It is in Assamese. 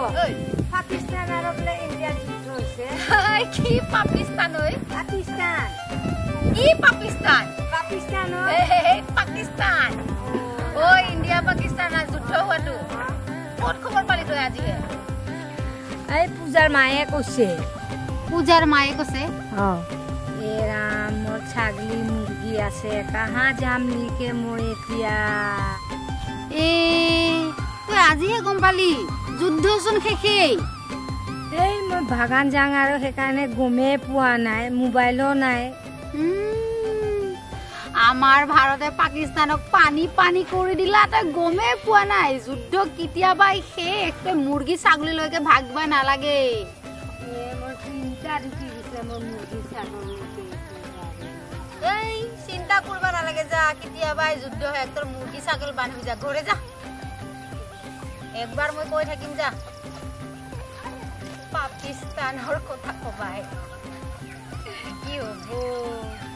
ঐ পাকিস্তান আৰু বোলে ইণ্ডিয়াৰ যুদ্ধ হৈছে কি পাকিস্তান ঐ পাকিস্তান কি পাকিস্তান পাকিস্তান পাকিস্তান ঐ ইণ্ডিয়া পাকিস্তানৰ যুদ্ধ হোৱাটো ক'ত খবৰ পালি তই আজিহে এই পূজাৰ মায়ে কৈছে পূজাৰ মায়ে কৈছে এ ৰাম মোৰ ছাগলী মুৰ্গী আছে কাহা যাম লিকে মই এতিয়া তই আজিহে গম পালি যুদ্ধচোন শেষেই এই মই বাগান যাওঁ আৰু সেইকাৰণে গমেই পোৱা নাই মোবাইলো নাই আমাৰ ভাৰতে পাকিস্তানক পানী পানী কৰি দিলা তই গমেই পোৱা নাই যুদ্ধ কেতিয়াবা শেষ তই মুৰ্গী ছাগলীলৈকে ভাগিব নালাগে মোৰ চিন্তা ঢুকি গৈছে মোৰ মুৰ্গী ছাগলী এই চিন্তা কৰিব নালাগে যা কেতিয়াবা যুদ্ধ শেষ তোৰ মুৰ্গী ছাগলী বান্ধি যা ঘৰে যা একবাৰ মই কৈ থাকিম যা পাকিস্তানৰ কথা কবাই কি হ'ব